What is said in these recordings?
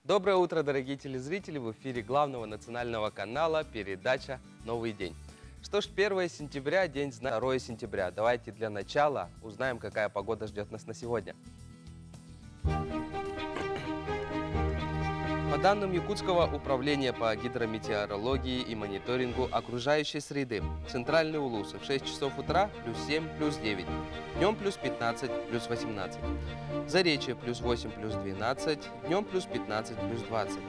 Доброе утро, дорогие телезрители! В эфире главного национального канала передача «Новый день». Что ж, 1 сентября, день знака, 2 сентября. Давайте для начала узнаем, какая погода ждет нас на сегодня. По данным Якутского управления по гидрометеорологии и мониторингу окружающей среды, центральные Улусы в 6 часов утра плюс 7, плюс 9, днем плюс 15, плюс 18, Заречье плюс 8, плюс 12, днем плюс 15, плюс 20,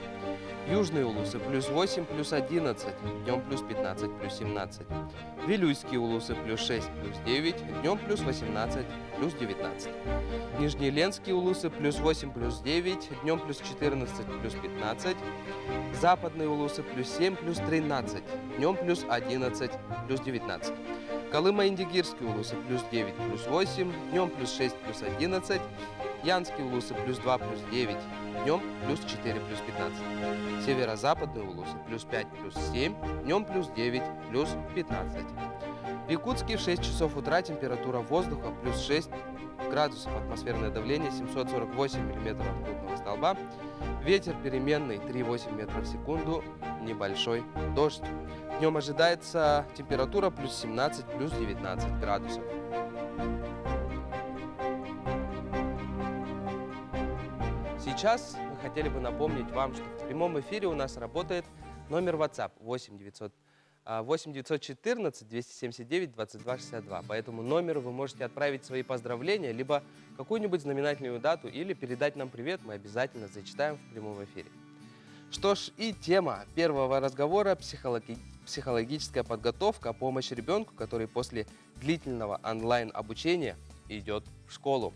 Южные Улусы плюс 8, плюс 11, днем плюс 15, плюс 17, Вилюйские Улусы плюс 6, плюс 9, днем плюс 18, плюс 19, Нижнеленские Улусы плюс 8, плюс 9, днем плюс 14, плюс 15, Западные Улусы плюс 7, плюс 13, днем плюс 11, плюс 19, Колымо-Индигирские Улусы плюс 9, плюс 8, днем плюс 6, плюс 11, Янские Улусы плюс 2, плюс 9, днем плюс 4, плюс 15, Северо-Западные Улусы плюс 5, плюс 7, днем плюс 9, плюс 15. В Якутске в 6 часов утра температура воздуха плюс 6 градусов, атмосферное давление 748 миллиметров ртутного столба, ветер переменный 3,8 метров в секунду, небольшой дождь. Днем ожидается температура плюс 17, плюс 19 градусов. Сейчас мы хотели бы напомнить вам, что в прямом эфире у нас работает номер WhatsApp 8 914 279 22 62. По этому номеру вы можете отправить свои поздравления, либо какую-нибудь знаменательную дату, или передать нам привет, мы обязательно зачитаем в прямом эфире. Что ж, и тема первого разговора – психологическая подготовка, помощь ребенку, который после длительного онлайн-обучения идет в школу.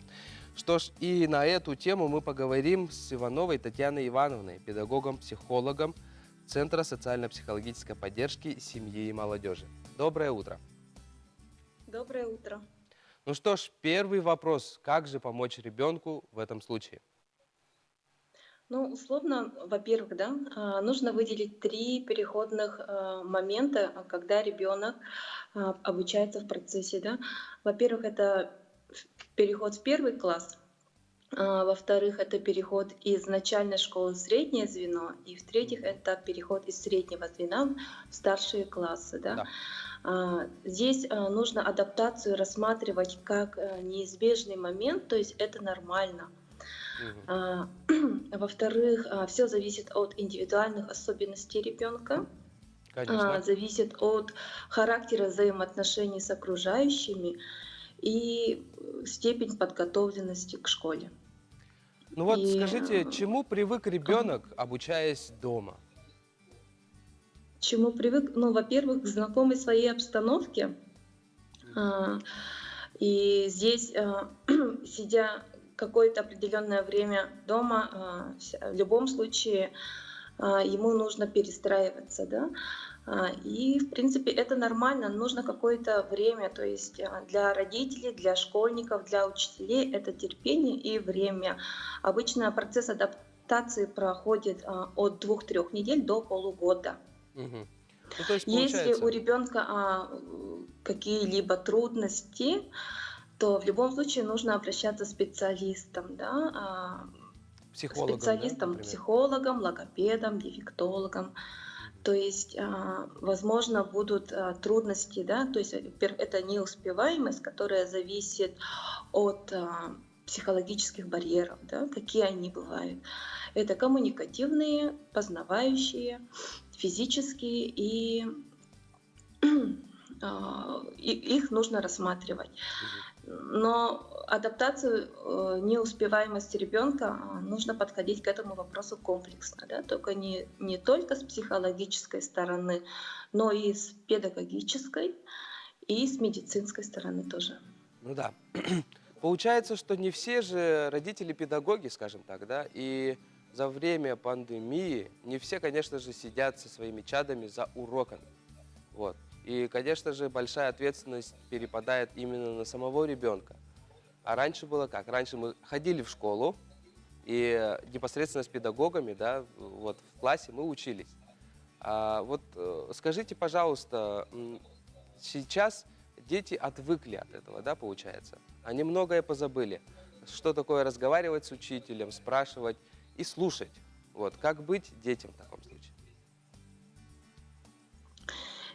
Что ж, и на эту тему мы поговорим с Ивановой Татьяной Ивановной, педагогом-психологом Центра социально-психологической поддержки семьи и молодежи. Доброе утро. Доброе утро. Ну что ж, первый вопрос. Как же помочь ребенку в этом случае? Ну, условно, во-первых, да, нужно выделить 3 переходных момента, когда ребенок обучается в процессе. Да. Во-первых, это переход в 1 класс. Во-вторых, это переход из начальной школы в среднее звено. И в-третьих, это переход из среднего звена в старшие классы. Да. Да. Здесь нужно адаптацию рассматривать как неизбежный момент, то есть это нормально. Во-вторых, все зависит от индивидуальных особенностей ребенка, Конечно. зависит от характера взаимоотношений с окружающими и степень подготовленности к школе. Ну вот И, скажите, чему привык ребенок, обучаясь дома? чему привык? Ну, во-первых, к знакомой своей обстановке. А, И здесь, сидя какое-то определенное время дома, в любом случае ему нужно перестраиваться, да. И, в принципе, это нормально, нужно какое-то время, то есть для родителей, для школьников, для учителей это терпение и время. Обычно процесс адаптации проходит от 2-3 недель до полугода. Мгм. Ну то есть Если у получается, ребенка какие-либо трудности, то в любом случае нужно обращаться к специалистам, да, психологом, да, специалистам, например? психологам, логопедам, дефектологам. То есть, возможно, будут трудности, да, то есть это неуспеваемость, которая зависит от психологических барьеров, да, какие они бывают. Это коммуникативные, познавающие, физические, и их нужно рассматривать. Мгм. Но адаптацию, неуспеваемости ребенка нужно подходить к этому вопросу комплексно, да, только не только с психологической стороны, но и с педагогической, и с медицинской стороны тоже. Ну да. Получается, что не все же родители педагоги, скажем так, да, и за время пандемии не все, конечно же, сидят со своими чадами за уроками. Вот. И, конечно же, большая ответственность перепадает именно на самого ребенка. А раньше было как? Раньше мы ходили в школу, и непосредственно с педагогами, да, вот в классе мы учились. Скажите, пожалуйста, сейчас дети отвыкли от этого, да, получается? Они многое позабыли. Что такое разговаривать с учителем, спрашивать и слушать. Вот, как быть детям в таком случае?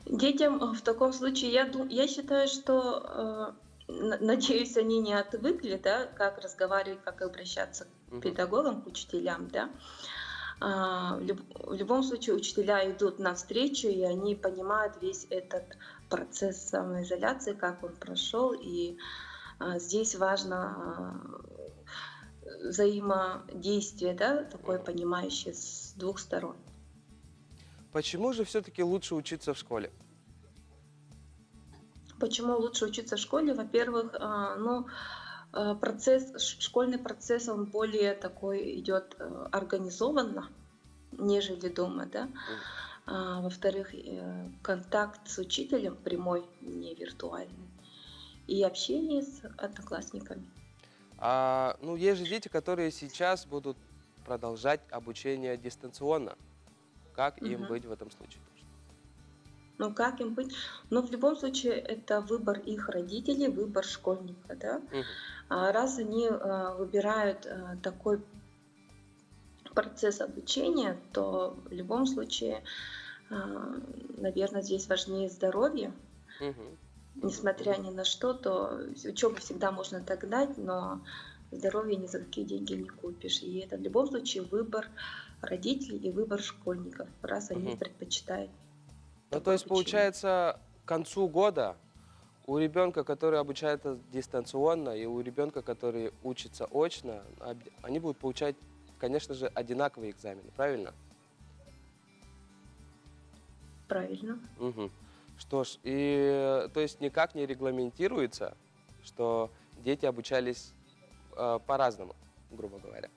Детям в таком случае, я считаю, что, надеюсь, они не отвыкли, да, как разговаривать, как обращаться к Мгм. педагогам, к учителям, да. В любом случае учителя идут навстречу, и они понимают весь этот процесс самоизоляции, как он прошел, и здесь важно взаимодействие, да, такое Мгм. понимающее с двух сторон. Почему же все-таки лучше учиться в школе? Почему лучше учиться в школе? Во-первых, школьный процесс, он более такой идет организованно, нежели дома, да. Мгм. Во-вторых, контакт с учителем прямой, не виртуальный, и общение с одноклассниками. Ну, есть же дети, которые сейчас будут продолжать обучение дистанционно. Как им Мгм. быть в этом случае? Ну, как им быть? Но в любом случае это выбор их родителей, выбор школьника, да. Мгм. Раз они выбирают такой процесс обучения, то в любом случае, наверное, здесь важнее здоровье. Мгм. Мгм. Несмотря Мгм. ни на что, то учебу всегда можно догнать, но здоровье ни за какие деньги не купишь. И это в любом случае выбор родителей и выбор школьников, раз они Мгм. предпочитают Ну, то такое есть, обучение. получается, к концу года у ребенка, который обучается дистанционно, и у ребенка, который учится очно, они будут получать, конечно же, одинаковые экзамены, правильно? Правильно. Мгм. Что ж, и то есть никак не регламентируется, что дети обучались по-разному, грубо говоря.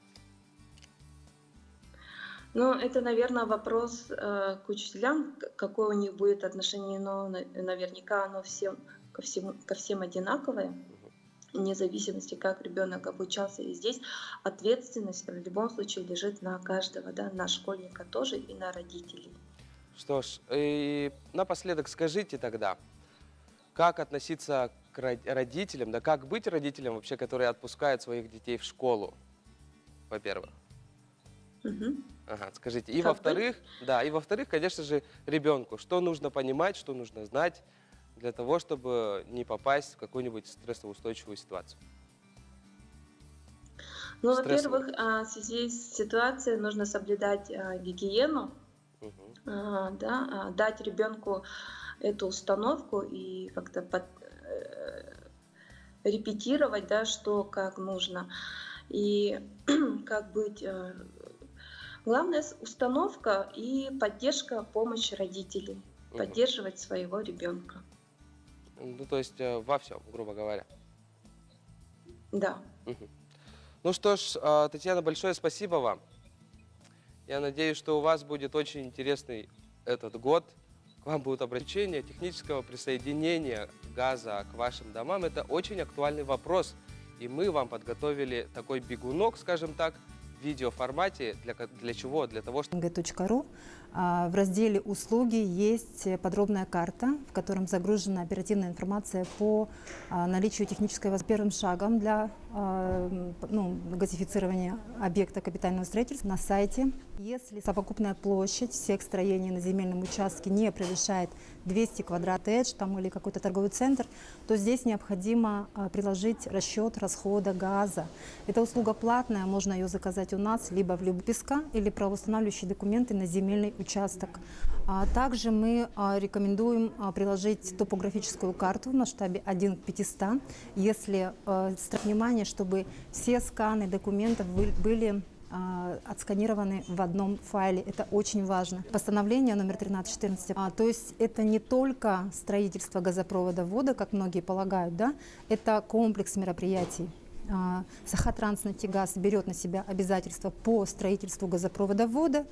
Но это, наверное, вопрос к учителям, какое у них будет отношение, но наверняка оно ко всем одинаковое, Мгм. вне зависимости, как ребенок обучался. И здесь ответственность в любом случае лежит на каждого, да, на школьника тоже и на родителей. Что ж, и напоследок скажите тогда, как относиться к родителям, да как быть родителям вообще, которые отпускают своих детей в школу, во-первых? Мгм. Ага, скажите. И Как быть? во-вторых, да, и во-вторых, конечно же, ребенку, что нужно понимать, что нужно знать для того, чтобы не попасть в какую-нибудь стрессоустойчивую ситуацию. Ну, Стрессовую. во-первых, в связи с ситуацией нужно соблюдать гигиену, Мгм. да, дать ребенку эту установку и как-то репетировать, да, что как нужно. И как быть. Главное установка и поддержка, помощь родителей. Мгм. Поддерживать своего ребенка. Ну, то есть во всем, грубо говоря. Да. Мгм. Ну что ж, Татьяна, большое спасибо вам. Я надеюсь, что у вас будет очень интересный этот год. К вам будут обращения технического присоединения газа к вашим домам. Это очень актуальный вопрос. И мы вам подготовили такой бегунок, скажем так, в видеоформате. Для чего? Для того, чтобы... ng.ru. В разделе «Услуги» есть подробная карта, в котором загружена оперативная информация по наличию технической возможности. Первым шагом для газифицирования объекта капитального строительства на сайте. Если совокупная площадь всех строений на земельном участке не превышает 200 квадратов там, или какой-то торговый центр, то здесь необходимо приложить расчет расхода газа. Эта услуга платная, можно ее заказать у нас либо в Любписка или правоустанавливающие документы на земельный участок. Также мы рекомендуем приложить топографическую карту в масштабе 1 к 500, если внимание, чтобы все сканы документов были отсканированы в одном файле. Это очень важно. Постановление номер 1314. То есть это не только строительство газопровода-ввода, как многие полагают, да? Это комплекс мероприятий. Сахатранснефтегаз берет на себя обязательства по строительству газопровода-ввода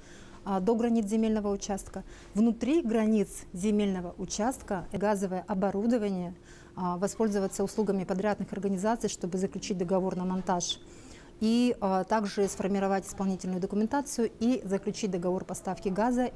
до границ земельного участка. Внутри границ земельного участка газовое оборудование, воспользоваться услугами подрядных организаций, чтобы заключить договор на монтаж. И также сформировать исполнительную документацию и заключить договор поставки газа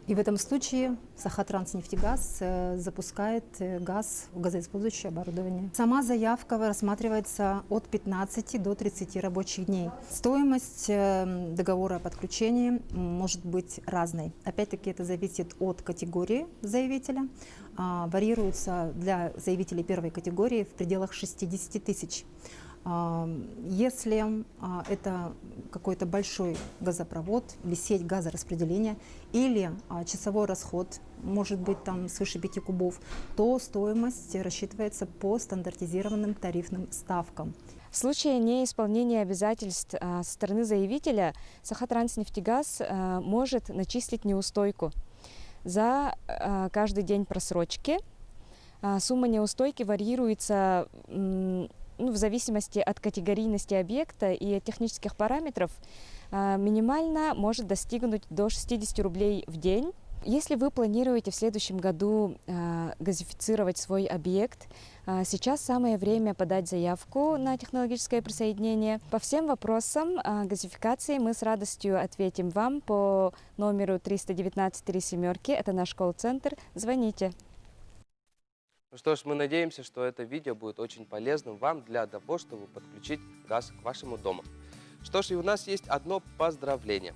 И в этом случае Сахатранснефтегаз запускает газ в газоиспользующее оборудование. Сама заявка рассматривается от 15 до 30 рабочих дней. Стоимость договора о подключении может быть разной. Опять-таки это зависит от категории заявителя. Варьируется для заявителей первой категории в пределах 60 тысяч. Если это какой-то большой газопровод или сеть газораспределения, или часовой расход может быть там свыше 5 кубов, то стоимость рассчитывается по стандартизированным тарифным ставкам. В случае неисполнения обязательств со стороны заявителя Сахатранснефтегаз может начислить неустойку за каждый день просрочки. Сумма неустойки варьируется в зависимости от категорийности объекта и от технических параметров. Минимально может достигнуть до 60 рублей в день. Если вы планируете в следующем году газифицировать свой объект, сейчас самое время подать заявку на технологическое присоединение. По всем вопросам газификации мы с радостью ответим вам по номеру 319-37. Это наш колл-центр. Звоните. Ну что ж, мы надеемся, что это видео будет очень полезным вам для того, чтобы подключить газ к вашему дому. Что ж, и у нас есть одно поздравление.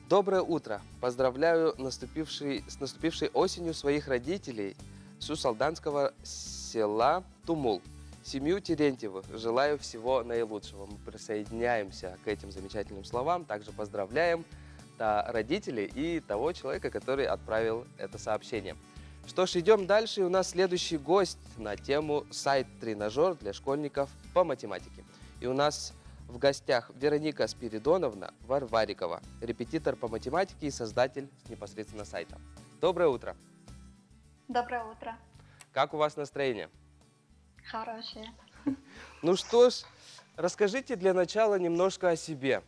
Доброе утро! Поздравляю с наступившей осенью своих родителей с Усалданского села Тумул. Семью Терентьевых желаю всего наилучшего. Мы присоединяемся к этим замечательным словам, также поздравляем родителей и того человека, который отправил это сообщение. Что ж, идем дальше. И у нас следующий гость на тему сайт-тренажер для школьников по математике. И у нас в гостях Вероника Спиридоновна Варварикова, репетитор по математике и создатель непосредственно сайта. Доброе утро. Доброе утро. Как у вас настроение? Хорошее. Ну что ж, расскажите для начала немножко о себе.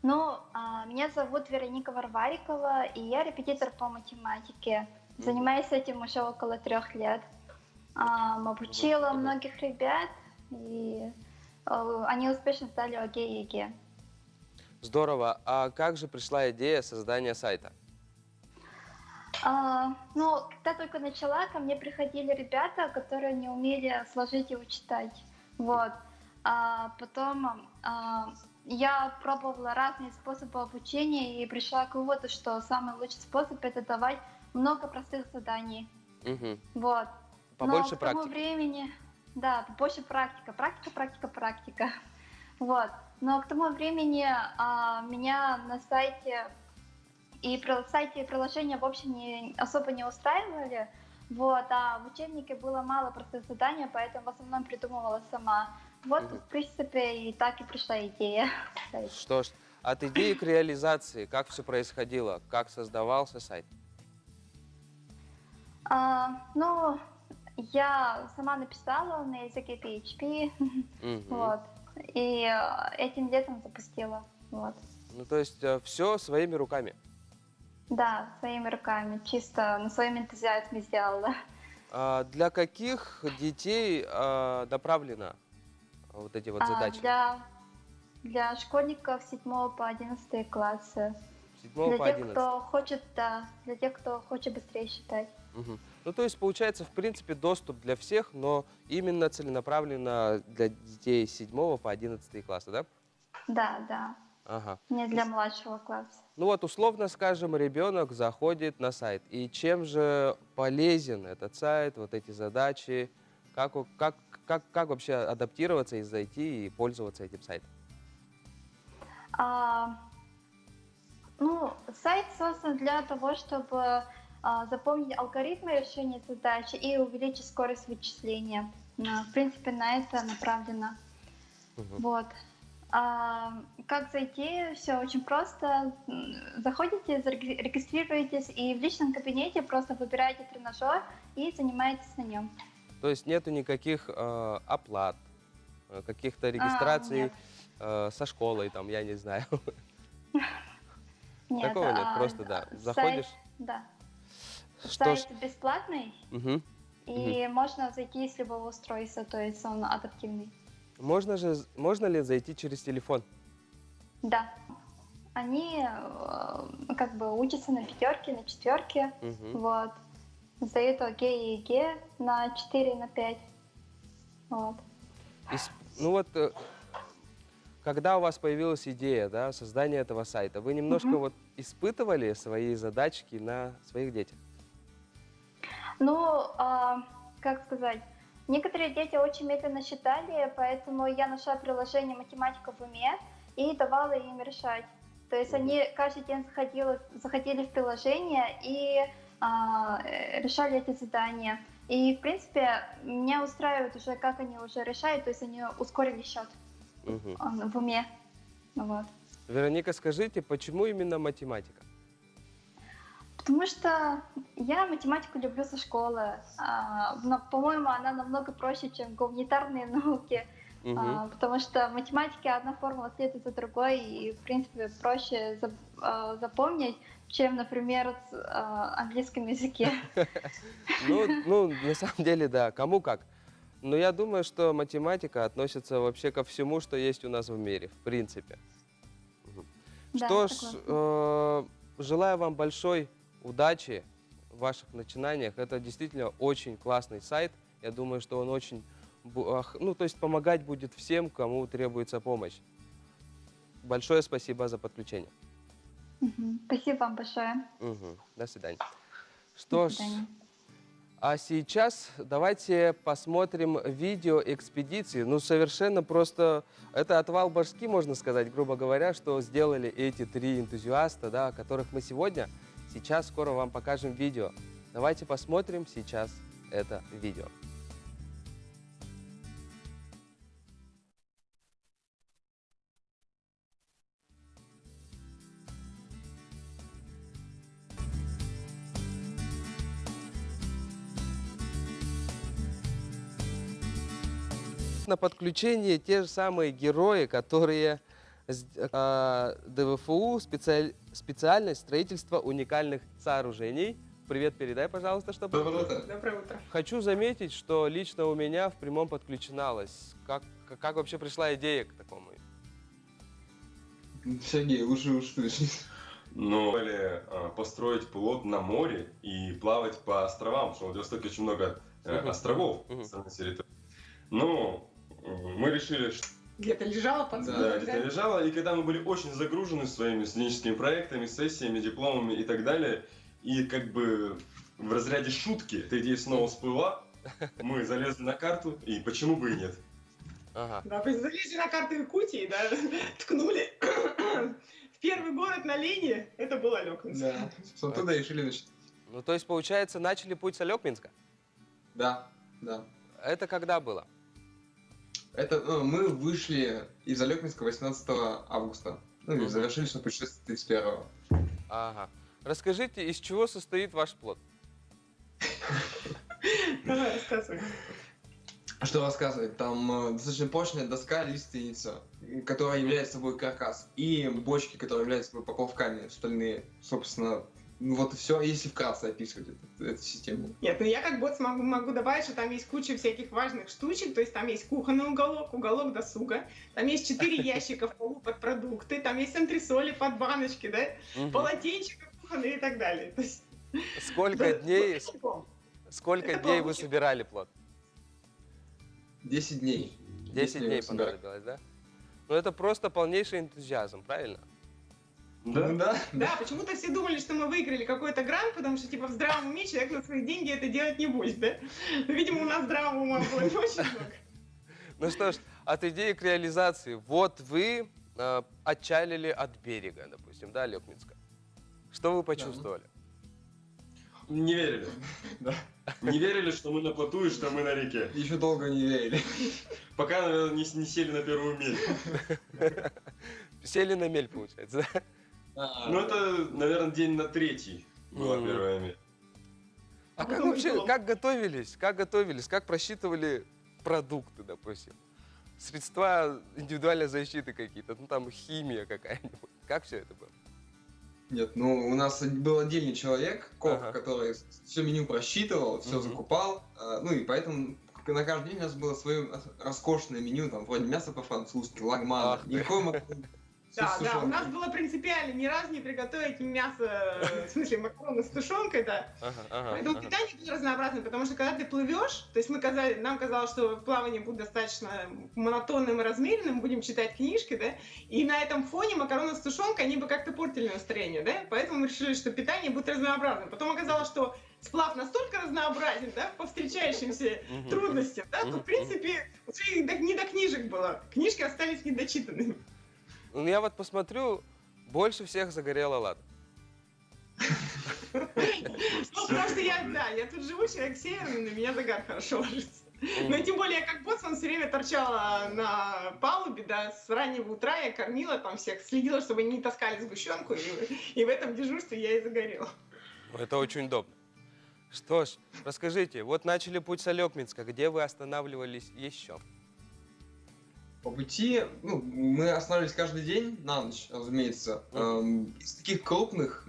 Меня зовут Вероника Варварикова, и я репетитор по математике. Занимаюсь этим уже около 3 лет. Обучила многих ребят, и они успешно сдали ОГЭ и ЕГЭ. Здорово. А как же пришла идея создания сайта? Когда только начала, ко мне приходили ребята, которые не умели сложить и учитать. Вот. Потом я пробовала разные способы обучения и пришла к выводу, что самый лучший способ — это давать много простых заданий. Угу. Вот. Побольше Но к тому практики. времени, да, побольше практика. Вот. Но к тому времени меня на сайте и приложения в общем особо не устраивали. Вот, а в учебнике было мало простых заданий, поэтому в основном придумывала сама. Вот, в принципе, и так и пришла идея. Что ж, от идеи к реализации, как все происходило, как создавался сайт? Я сама написала на языке PHP, вот, и этим летом запустила. Вот. Ну, то есть все своими руками? Да, своими руками, чисто на своем энтузиазме сделала. Для каких детей направлено вот эти вот задачи? Для школьников с 7 по 11 классы. 7 по 11. Для тех, кто хочет быстрее считать. Угу. Ну, то есть, получается, в принципе, доступ для всех, но именно целенаправленно для детей с 7 по 11 класса, да? Да. Ага. Не для младшего класса. Ну вот, условно скажем, ребенок заходит на сайт. И чем же полезен этот сайт, вот эти задачи? Как вообще адаптироваться и зайти и пользоваться этим сайтом? Сайт создан для того, чтобы запомнить алгоритмы решения задач и увеличить скорость вычисления. В принципе, на это направлено. Вот. Как зайти? Все очень просто. Заходите, регистрируетесь и в личном кабинете просто выбираете тренажер и занимаетесь на нем. То есть нету никаких оплат, каких-то регистраций со школой, там, я не знаю. Нет, такого нет, просто да, заходишь. Сайт бесплатный, и можно зайти с любого устройства, то есть он адаптивный. Можно ли зайти через телефон? Да. они как бы учатся на 5, на 4, Мгм. вот. Сдают ОГЭ и ЕГЭ на 4 и на 5. Вот. Ну вот, когда у вас появилась идея, да, создания этого сайта, вы немножко вот испытывали свои задачки на своих детях? Ну, как сказать, некоторые дети очень медленно считали, поэтому я нашла приложение «Математика в уме» и давала им решать. То есть они каждый день заходили в приложение и решали эти задания. И, в принципе, меня устраивает уже, как они уже решают, то есть они ускорили счет Мгм. в уме. Вот. Вероника, скажите, почему именно математика? Потому что я математику люблю со школы. Но, по-моему, она намного проще, чем гуманитарные науки. Мгм. Потому что в математике одна формула следует за другой, и, в принципе, проще запомнить, чем, например, в английском языке. Ну, на самом деле, да, кому как. Но я думаю, что математика относится вообще ко всему, что есть у нас в мире, в принципе. Мгм. Да, Что ж, согласна. желаю вам большой удачи в ваших начинаниях. Это действительно очень классный сайт. Я думаю, что он очень, ну, то есть помогать будет всем, кому требуется помощь. Большое спасибо за подключение. Спасибо вам большое. Мгм. До свидания. До Что ж, свидания. а сейчас давайте посмотрим видео экспедиции. Ну, совершенно просто, это отвал башки, можно сказать, грубо говоря, что сделали эти 3 энтузиаста, да, о которых мы сейчас скоро вам покажем видео. Давайте посмотрим сейчас это видео. На подключение те же самые герои, которые ДВФУ, специальность строительства уникальных сооружений. Привет, передай, пожалуйста, чтобы... Доброе утро. Доброе утро. Хочу заметить, что лично у меня в прямом подключиналось. Как вообще пришла идея к такому? Сергей, лучше уж ты. Но построить плот на море и плавать по островам, потому что в Владивостоке очень много островов Мгм. на территории. Но мы решили, что Где-то лежала да, подсказка, где-то лежало, и когда мы были очень загружены своими студенческими проектами, сессиями, дипломами и так далее, и как бы в разряде шутки эта идея снова всплыла, мы залезли на карту, и почему бы и нет. Ага. Да, залезли на карту Якутии, да, ткнули. В первый город на линии, это был Алекминск. Да. Собственно, туда решили начать. Ну, то есть, получается, начали путь с Алекминска? Да, да. Это когда было? Это мы вышли из Алекминска 18 августа. Ну и Мгм. завершили свое путешествие 31-го. Ага. Расскажите, из чего состоит ваш плот? Давай, рассказывай. Что рассказывать? Там достаточно прочная доска лиственница, которая является собой каркас, и бочки, которые являются собой поплавками стальные. Собственно, ну вот и все, если вкратце описывать эту систему. Нет, ну я как бот могу добавить, что там есть куча всяких важных штучек, то есть там есть кухонный уголок, уголок досуга, там есть 4 ящика в полу под продукты, там есть антресоли под баночки, да, Мгм. полотенчика кухонные и так далее. То есть, Сколько да, дней, вот, сколько Это дней вы получится. собирали плот? 10 дней. 10 дней мы собирали. понадобилось, да? Ну, это просто полнейший энтузиазм, правильно? Да? Ну да. Да, почему-то все думали, что мы выиграли какой-то грант, потому что, типа, в здравом уме человек на свои деньги это делать не будет, да? Но, видимо, у нас здравого ума было не очень много. Ну что ж, от идеи к реализации. Вот вы отчалили от берега, допустим, да, Алекминска. Что вы почувствовали? Не верили. Да. Не верили, что мы на плоту и что мы на реке. Еще долго не верили. Пока, наверное, не сели на первую милю. Сели на мель, получается, да? Ну, это, наверное, день на 3-й была Мгм. первая миля. А как потом вообще, ритуал. как готовились, как просчитывали продукты, допустим? Средства индивидуальной защиты какие-то, ну там химия какая-нибудь. Как все это было? Нет, ну у нас был отдельный человек, кок, Ага. который все меню просчитывал, все Мгм. закупал. Ну и поэтому на каждый день у нас было свое роскошное меню, там вроде мясо по-французски, лагман, Ах ты. никакой макарон. Да, С да, у нас тушенкой. было принципиально ни разу не приготовить мясо, в смысле макароны с тушенкой, да. Ага, ага, Поэтому ага. питание было разнообразное, потому что когда ты плывешь, то есть нам казалось, что плавание будет достаточно монотонным и размеренным, будем читать книжки, да, и на этом фоне макароны с тушенкой, они бы как-то портили настроение, да, поэтому мы решили, что питание будет разнообразным. Потом оказалось, что сплав настолько разнообразен, да, по встречающимся Мгм, трудностям, да, мгм, то, в принципе, уже и не до книжек было. Книжки остались недочитанными. Ну, я вот посмотрю, больше всех загорела Лада. Ну, потому что я тут живу, человек северный, на меня загар хорошо ложится. Но тем более, я как боцман все время торчала на палубе, да, с раннего утра я кормила там всех, следила, чтобы они не таскали сгущенку, и в этом дежурстве я и загорела. Ну, это очень удобно. Что ж, расскажите, вот начали путь с Алекминска, где вы останавливались еще? По пути, ну, мы останавливались каждый день на ночь, разумеется. Из таких крупных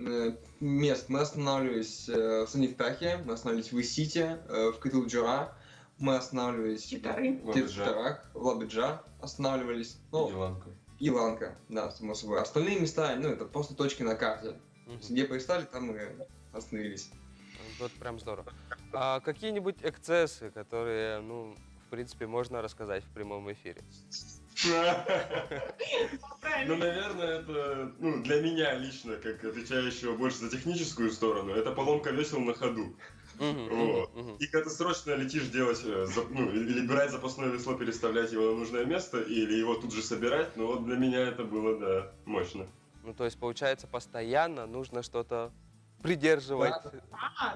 мест мы останавливались в Санифтахе, мы останавливались в Исите, в Кытылджара, мы останавливались Китары. в Китарах, в Лабиджа останавливались, ну, Иланка. и Ланка, да, само собой. Остальные места, ну, это просто точки на карте. Где пристали, там мы остановились. Вот прям здорово. А какие-нибудь эксцессы, которые, ну, в принципе, можно рассказать в прямом эфире? Ну, наверное, это, ну, для меня лично, как отвечающего больше за техническую сторону, это поломка весел на ходу. Вот. И когда ты срочно летишь делать, ну, или брать запасное весло, переставлять его на нужное место, или его тут же собирать, ну, вот для меня это было, да, мощно. Ну, то есть, получается, постоянно нужно что-то придерживать.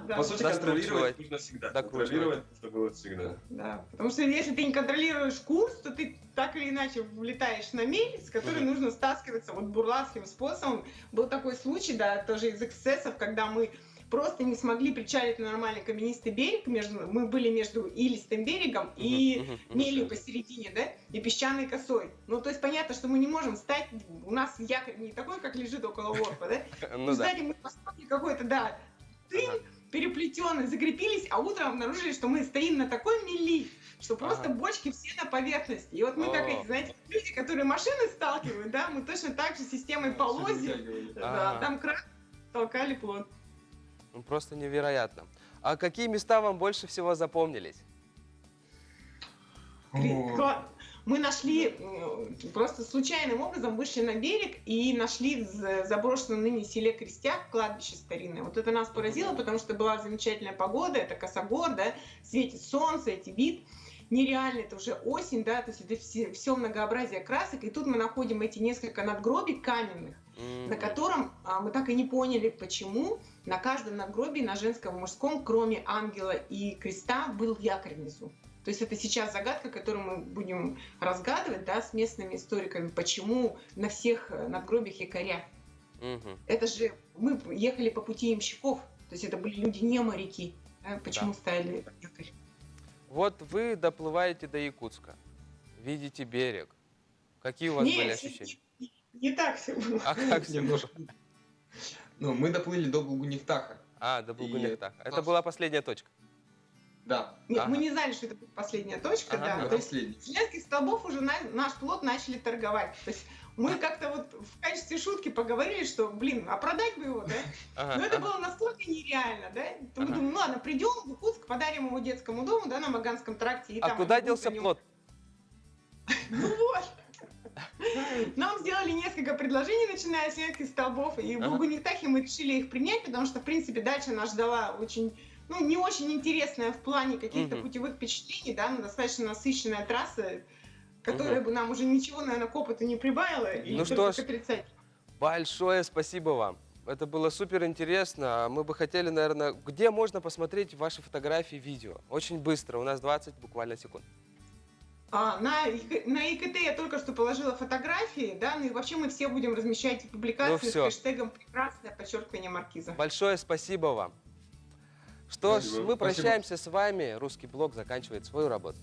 Да. По сути, Докручивать. контролировать нужно всегда. Докручивать. Контролировать нужно было всегда. Да, потому что если ты не контролируешь курс, то ты так или иначе влетаешь на мель, с которой нужно стаскиваться вот бурлацким способом. Был такой случай, да, тоже из эксцессов, когда мы просто не смогли причалить на нормальный каменистый берег, мы были между илистым берегом и мелью посередине, да, и песчаной косой. Ну, то есть понятно, что мы не можем встать, у нас якорь не такой, как лежит около ворфа, да, Ну да. сзади мы поставили какой-то, да, тын, переплетенный, закрепились, а утром обнаружили, что мы стоим на такой мели, что просто бочки все на поверхности. И вот мы как эти, знаете, люди, которые машины сталкивают, да, мы точно так же системой полозьев, да, там кран, толкали плот. Ну, просто невероятно. А какие места вам больше всего запомнились? Мы нашли, просто случайным образом вышли на берег и нашли в заброшенном ныне селе Крестяк кладбище старинное. Вот это нас поразило, потому что была замечательная погода, это косогор, да, светит солнце, эти вид нереальный, это уже осень, да, то есть это все многообразие красок, и тут мы находим эти несколько надгробий каменных, на котором мы так и не поняли, почему на каждом надгробии, на женском и мужском, кроме ангела и креста, был якорь внизу. То есть это сейчас загадка, которую мы будем разгадывать, да, с местными историками, почему на всех надгробиях якоря. Это же мы ехали по пути ямщиков, то есть это были люди не моряки, да, почему ставили якорь. Вот вы доплываете до Якутска, видите берег. Какие у вас были ощущения? Не так все было. А как все было? Ну, мы доплыли до Булгунихтаха. До Булгунихтаха. Это была последняя точка. Да. Нет, мы не знали, что это будет последняя точка, да. То есть с женских столбов уже наш плот начали торговать. То есть мы как-то вот в качестве шутки поговорили, что, блин, а продать бы его, да? Но это было настолько нереально, да? Мы думаем, ну ладно, придем в Якутск, подарим его детскому дому, да, на Маганском тракте. И А там куда делся плот? Ну вот. Нам сделали несколько предложений, начиная с нескольких столбов, и в Булгунихтахе мы решили их принять, потому что, в принципе, дальше нас ждала очень, ну, не очень интересная в плане каких-то путевых впечатлений, да, но достаточно насыщенная трасса, которая бы нам уже ничего, наверное, к опыту не прибавила, и Ну только что ж, к отрицательному. большое спасибо вам. Это было супер интересно. Мы бы хотели, наверное, где можно посмотреть ваши фотографии, видео? Очень быстро, у нас 20 буквально секунд. На ИКТ я только что положила фотографии, да, ну и вообще мы все будем размещать публикации с хэштегом «Прекрасное подчеркивание маркиза». Большое спасибо вам. Что ж, мы Спасибо. прощаемся с вами. Русский блог заканчивает свою работу.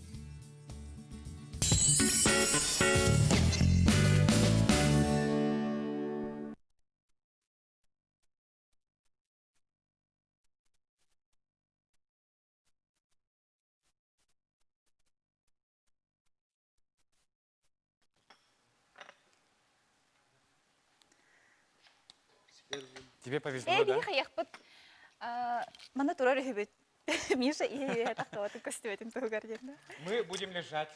Тебе повезло, да? Бихи яхпыт мана турар хибит. Миша и тахтаватын костюм этим тугарден. Мы будем лежать.